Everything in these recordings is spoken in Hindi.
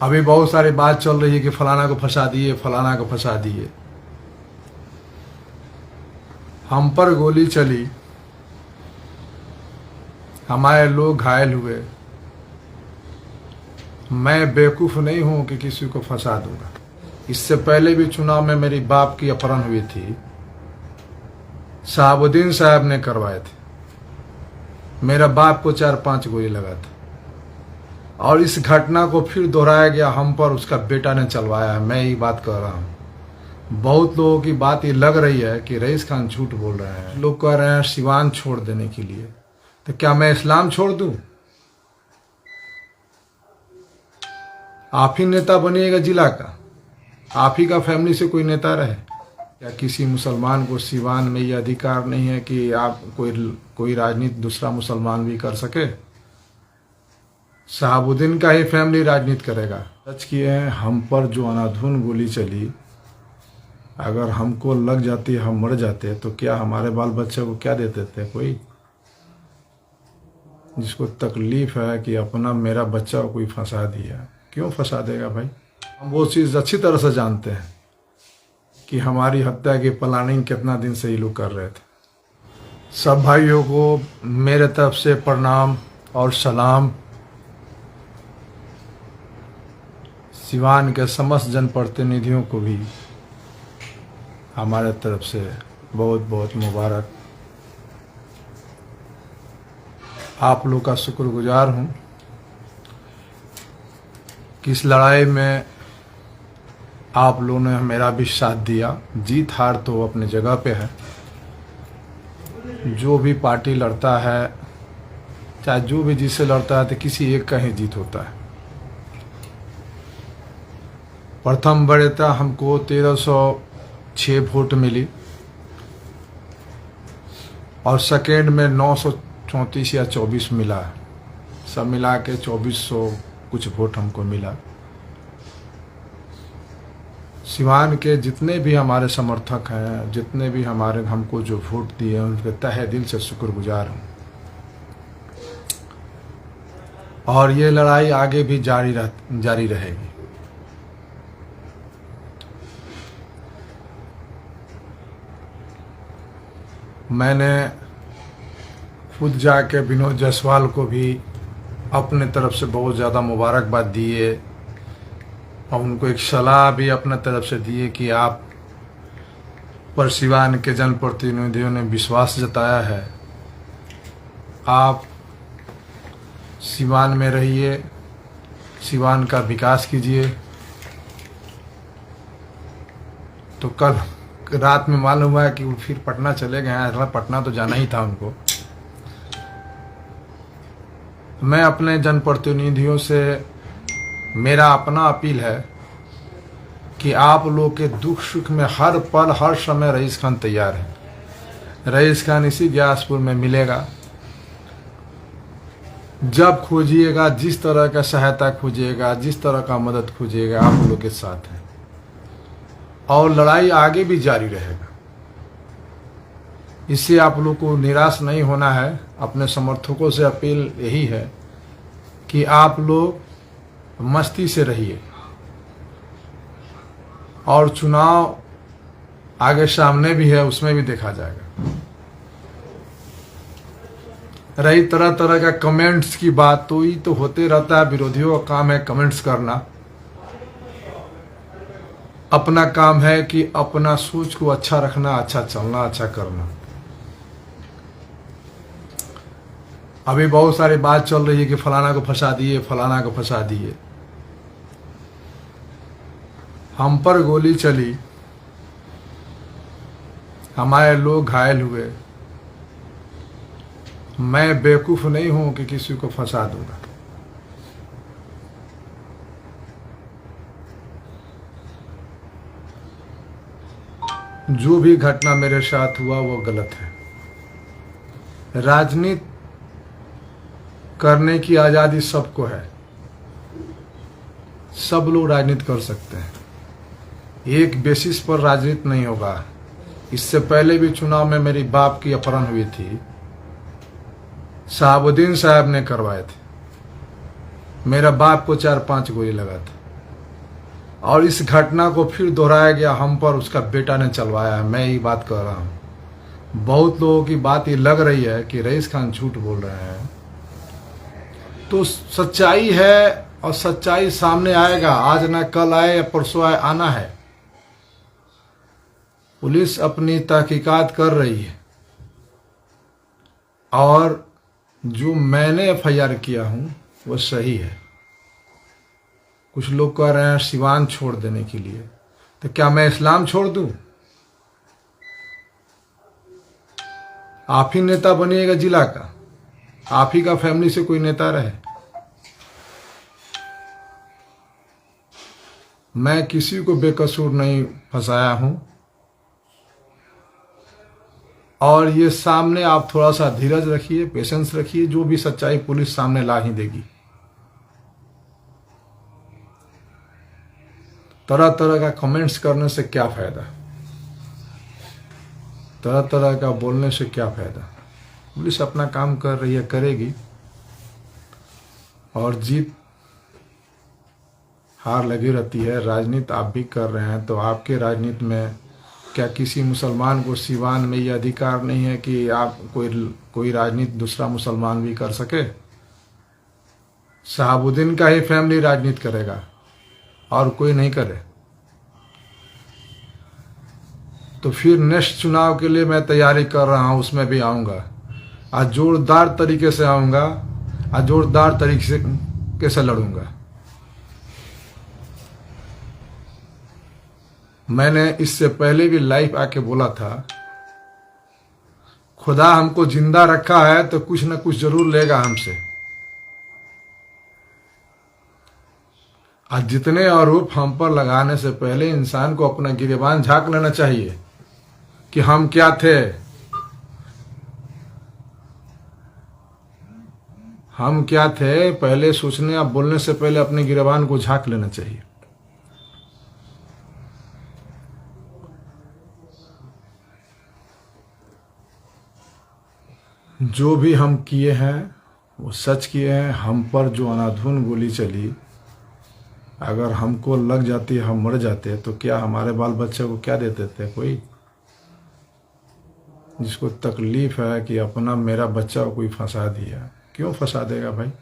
अभी बहुत सारी बात चल रही है कि फलाना को फंसा दिए, फलाना को फंसा दिए। हम पर गोली चली, हमारे लोग घायल हुए। मैं बेवकूफ़ नहीं हूं कि किसी को फंसा दूंगा। इससे पहले भी चुनाव में मेरी बाप की अपहरण हुई थी, शहाबुद्दीन साहब ने करवाए थे। मेरा बाप को 4-5 गोली लगा था और इस घटना को फिर दोहराया गया हम पर, उसका बेटा ने चलवाया है। मैं ये बात कर रहा हूँ। बहुत लोगों की बात ये लग रही है कि रईस खान झूठ बोल रहे हैं। लोग कह रहे हैं सिवान छोड़ देने के लिए, तो क्या मैं इस्लाम छोड़ दूं? आप ही नेता बनिएगा जिला का, आप ही का फैमिली से कोई नेता रहे। या किसी मुसलमान को सिवान में ये अधिकार नहीं है कि आप कोई राजनीति दूसरा मुसलमान भी कर सके? शहाबुद्दीन का ही फैमिली राजनीति करेगा। सच किए हैं, हम पर जो अंधाधुंध गोली चली, अगर हमको लग जाती, हम मर जाते, तो क्या हमारे बाल बच्चे को क्या देते थे? कोई जिसको तकलीफ है कि अपना मेरा बच्चा को कोई फंसा दिया, क्यों फंसा देगा भाई? हम वो चीज़ अच्छी तरह से जानते हैं कि हमारी हत्या की प्लानिंग कितना दिन से ये लोग कर रहे थे। सब भाइयों को मेरे तरफ से प्रणाम और सलाम। सिवान के समस्त जनप्रतिनिधियों को भी हमारे तरफ से बहुत बहुत मुबारक। आप लोग का शुक्रगुजार हूँ कि इस लड़ाई में आप लोगों ने मेरा भी साथ दिया। जीत हार तो अपनी जगह पे है। जो भी पार्टी लड़ता है, चाहे जो भी जिससे लड़ता है, तो किसी एक का ही जीत होता है। प्रथम वरीयता हमको 1306 वोट मिली और सेकेंड में 934 या 24 मिला। सब मिला के 2400 कुछ वोट हमको मिला। सिवान के जितने भी हमारे समर्थक हैं, जितने भी हमको जो वोट दिए हैं, उनके तहे दिल से शुक्रगुजार हूँ। और ये लड़ाई आगे भी जारी रहेगी। मैंने खुद जाके विनोद जायसवाल को भी अपने तरफ से बहुत ज़्यादा मुबारकबाद दिए और उनको एक सलाह भी अपने तरफ से दिए कि आप पर सिवान के जनप्रतिनिधियों ने विश्वास जताया है, आप सिवान में रहिए, सिवान का विकास कीजिए। तो कल रात में मालूम हुआ कि वो फिर पटना चले गए हैं। पटना तो जाना ही था उनको। मैं अपने जनप्रतिनिधियों से मेरा अपना अपील है कि आप लोग के दुख सुख में हर पल हर समय रईस खान तैयार है। रईस खान इसी ग्यासपुर में मिलेगा। जब खोजिएगा, जिस तरह का सहायता खोजिएगा, जिस तरह का मदद खोजिएगा, आप लोग के साथ है और लड़ाई आगे भी जारी रहेगा। इससे आप लोग को निराश नहीं होना है। अपने समर्थकों से अपील यही है कि आप लोग मस्ती से रहिए और चुनाव आगे सामने भी है, उसमें भी देखा जाएगा। रही तरह तरह का कमेंट्स की बात, तो ये तो होते रहता है। विरोधियों का काम है कमेंट्स करना। अपना काम है कि अपना सोच को अच्छा रखना, अच्छा चलना, अच्छा करना। अभी बहुत सारी बात चल रही है कि फलाना को फंसा दिए, फलाना को फंसा दिए। हम पर गोली चली, हमारे लोग घायल हुए। मैं बेवकूफ़ नहीं हूं कि किसी को फंसा दूंगा। जो भी घटना मेरे साथ हुआ वो गलत है। राजनीति करने की आज़ादी सबको है, सब लोग राजनीति कर सकते हैं। एक बेसिस पर राजनीति नहीं होगा। इससे पहले भी चुनाव में मेरी बाप की अपहरण हुई थी, शहाबुद्दीन साहब ने करवाए थे। मेरा बाप को 4-5 गोली लगा था। और इस घटना को फिर दोहराया गया हम पर, उसका बेटा ने चलवाया है। मैं ये बात कर रहा हूँ। बहुत लोगों की बात ये लग रही है कि रईस खान झूठ बोल रहे हैं, तो सच्चाई है और सच्चाई सामने आएगा। आज ना कल आए या परसों आए, आना है। पुलिस अपनी तहकीकात कर रही है और जो मैंने एफआईआर किया हूँ वो सही है। कुछ लोग कह रहे हैं सिवान छोड़ देने के लिए, तो क्या मैं इस्लाम छोड़ दूं? आप ही नेता बनिएगा जिला का, आप ही का फैमिली से कोई नेता रहे। मैं किसी को बेकसूर नहीं फंसाया हूं और ये सामने आप थोड़ा सा धीरज रखिए, पेशेंस रखिए। जो भी सच्चाई पुलिस सामने ला ही देगी। तरह तरह का कमेंट्स करने से क्या फायदा, तरह तरह का बोलने से क्या फायदा। पुलिस अपना काम कर रही है, करेगी। और जीत हार लगी रहती है। राजनीति आप भी कर रहे हैं, तो आपके राजनीति में क्या किसी मुसलमान को सिवान में ये अधिकार नहीं है कि आप कोई राजनीति दूसरा मुसलमान भी कर सके? शहाबुद्दीन का ही फैमिली राजनीति करेगा और कोई नहीं करे। तो फिर नेक्स्ट चुनाव के लिए मैं तैयारी कर रहा हूं, उसमें भी आऊंगा। आज जोरदार तरीके से आऊंगा, आज जोरदार तरीके से लड़ूंगा। मैंने इससे पहले भी लाइव आके बोला था, खुदा हमको जिंदा रखा है तो कुछ न कुछ जरूर लेगा हमसे। आज जितने आरोप हम पर लगाने से पहले इंसान को अपना गिरेबान झांक लेना चाहिए कि हम क्या थे, हम क्या थे। पहले सोचने या बोलने से पहले अपने गिरेबान को झांक लेना चाहिए। जो भी हम किए हैं वो सच किए हैं। हम पर जो अनाधुन गोली चली, अगर हमको लग जाती, हम मर जाते, तो क्या हमारे बाल बच्चे को क्या देते थे? कोई जिसको तकलीफ है कि अपना मेरा बच्चा को कोई फंसा दिया, क्यों फंसा देगा भाई?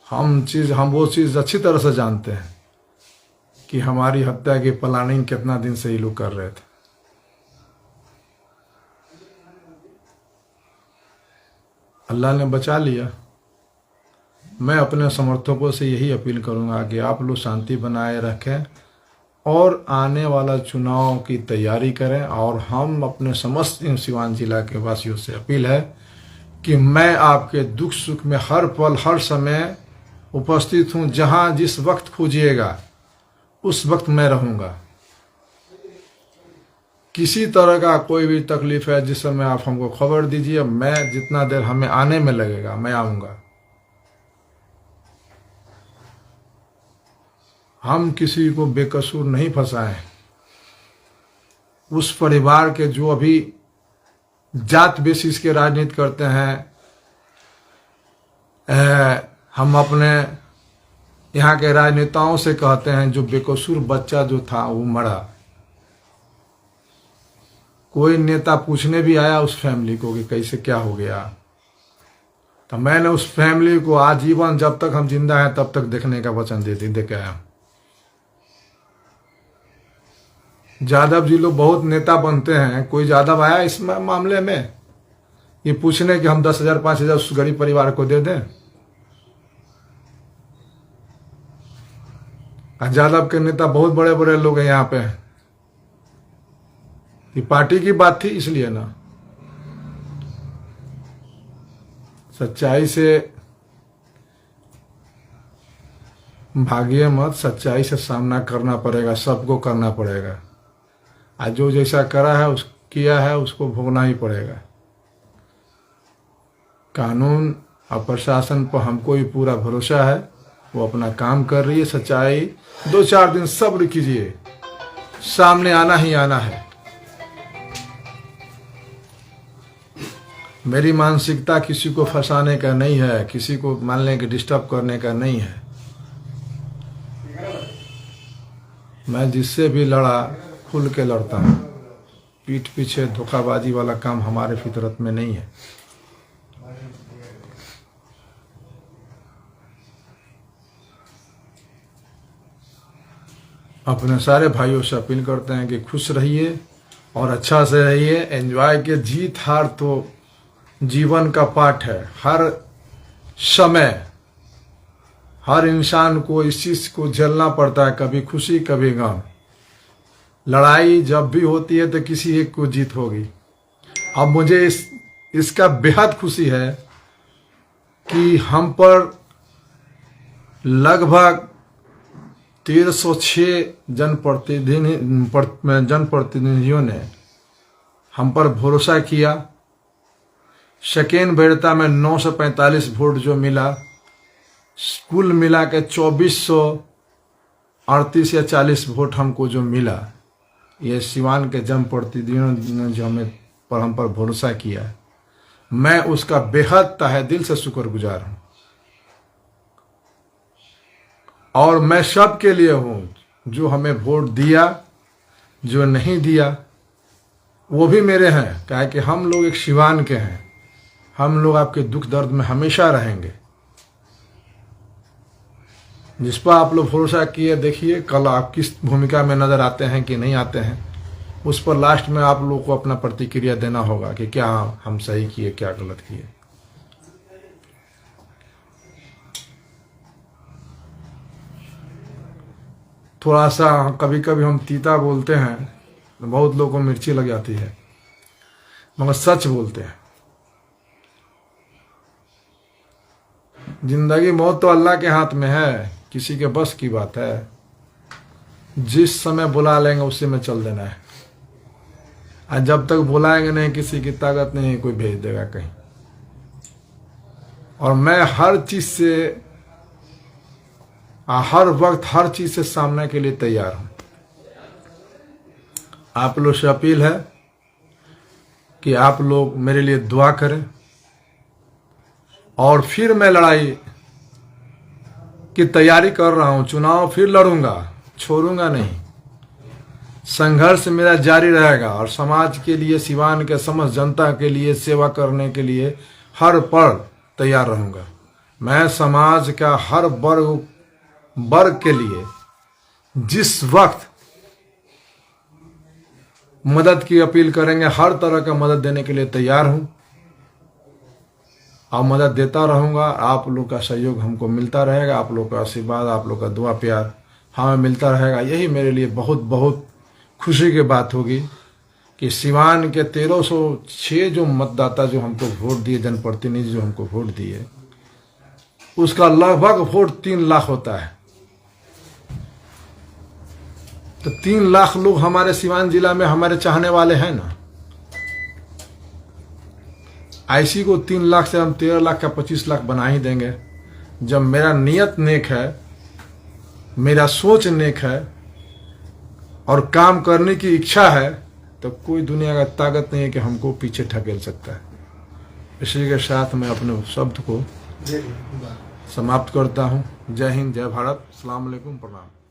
हम वो चीज अच्छी तरह से जानते हैं कि हमारी हत्या की प्लानिंग कितना दिन से ये लोग कर रहे थे। अल्लाह ने बचा लिया। मैं अपने समर्थकों से यही अपील करूंगा कि आप लोग शांति बनाए रखें और आने वाला चुनाव की तैयारी करें। और हम अपने समस्त सिवान जिला के वासियों से अपील है कि मैं आपके दुख सुख में हर पल हर समय उपस्थित हूं। जहां जिस वक्त खोजिएगा उस वक्त मैं रहूंगा। किसी तरह का कोई भी तकलीफ है जिस समय आप हमको खबर दीजिए। मैं जितना देर हमें आने में लगेगा मैं आऊंगा। हम किसी को बेकसूर नहीं फंसाए। उस परिवार के जो अभी जात बेसिस के राजनीति करते हैं, हम अपने यहाँ के राजनेताओं से कहते हैं जो बेकसूर बच्चा जो था वो मरा। कोई नेता पूछने भी आया उस फैमिली को कि कैसे क्या हो गया, तो मैंने उस फैमिली को आजीवन जब तक हम जिंदा हैं तब तक देखने का वचन दे के आया। यादव जी लोग बहुत नेता बनते हैं, कोई यादव आया इस मामले में ये पूछने कि हम 10,000 5,000 उस गरीब परिवार को दे दें? यादव के नेता बहुत बड़े बड़े लोग हैं यहाँ पे। ये पार्टी की बात थी इसलिए ना। सच्चाई से भागिए मत, सच्चाई से सामना करना पड़ेगा, सबको करना पड़ेगा। आज जो जैसा करा है किया है उसको भोगना ही पड़ेगा। कानून और प्रशासन पर हमको भी पूरा भरोसा है, वो अपना काम कर रही है। सच्चाई 2-4 दिन सब्र कीजिए, सामने आना ही आना है। मेरी मानसिकता किसी को फंसाने का नहीं है, किसी को मान लें कि डिस्टर्ब करने का नहीं है। मैं जिससे भी लड़ा खुल के लड़ता हूँ। पीठ पीछे धोखाबाजी वाला काम हमारे फितरत में नहीं है। अपने सारे भाइयों से अपील करते हैं कि खुश रहिए और अच्छा से रहिए, एंजॉय के। जीत हार तो जीवन का पाठ है। हर समय हर इंसान को इस चीज को झेलना पड़ता है, कभी खुशी कभी गम। लड़ाई जब भी होती है तो किसी एक को जीत होगी। अब मुझे इसका बेहद खुशी है कि हम पर लगभग 1306 जनप्रतिनिधियों ने हम पर भरोसा किया। सेकेंड वरीयता में 945 वोट जो मिला, कुल मिला के 2438 या 40 वोट हमको जो मिला, ये सिवान के जनप्रतिनिधियों ने जो हम पर भरोसा किया, मैं उसका बेहद तहे दिल से शुक्रगुजार हूँ। और मैं सब के लिए हूँ, जो हमें वोट दिया, जो नहीं दिया वो भी मेरे हैं। क्या है कि हम लोग एक सिवान के हैं, हम लोग आपके दुख दर्द में हमेशा रहेंगे। जिस पर आप लोग भरोसा किए, देखिए कल आप किस भूमिका में नजर आते हैं कि नहीं आते हैं। उस पर लास्ट में आप लोग को अपना प्रतिक्रिया देना होगा कि क्या हम सही किए, क्या गलत किए। थोड़ा सा कभी कभी हम तीता बोलते हैं तो बहुत लोगों को मिर्ची लग जाती है, मगर सच बोलते हैं। जिंदगी मौत तो अल्लाह के हाथ में है, किसी के बस की बात है। जिस समय बुला लेंगे उसी में चल देना है। और जब तक बुलाएंगे नहीं, किसी की ताकत नहीं, कोई भेज देगा कहीं। और मैं हर चीज से, हर वक्त हर चीज से सामने के लिए तैयार हूं। आप लोग से अपील है कि आप लोग मेरे लिए दुआ करें। और फिर मैं लड़ाई की तैयारी कर रहा हूं, चुनाव फिर लड़ूंगा, छोड़ूंगा नहीं। संघर्ष मेरा जारी रहेगा और समाज के लिए, सिवान के समस्त जनता के लिए सेवा करने के लिए हर पल तैयार रहूंगा। मैं समाज का हर वर्ग के लिए जिस वक्त मदद की अपील करेंगे, हर तरह का मदद देने के लिए तैयार हूं और मदद देता रहूंगा। आप लोग का सहयोग हमको मिलता रहेगा, आप लोग का आशीर्वाद, आप लोग का दुआ प्यार हमें मिलता रहेगा। यही मेरे लिए बहुत बहुत खुशी की बात होगी कि सिवान के 1306 जो मतदाता जो हमको वोट दिए, जनप्रतिनिधि जो हमको वोट दिए, उसका लगभग वोट 3 लाख होता है। तो 3 लाख लोग हमारे सिवान जिला में हमारे चाहने वाले हैं ना। ऐसी को 3 लाख से हम 13 लाख का 25 लाख बना ही देंगे। जब मेरा नियत नेक है, मेरा सोच नेक है और काम करने की इच्छा है, तो कोई दुनिया का ताकत नहीं है कि हमको पीछे ढकेल सकता है। इसी के साथ मैं अपने शब्द को समाप्त करता हूँ। जय हिंद, जय भारत, अस्सलाम वालेकुम, प्रणाम।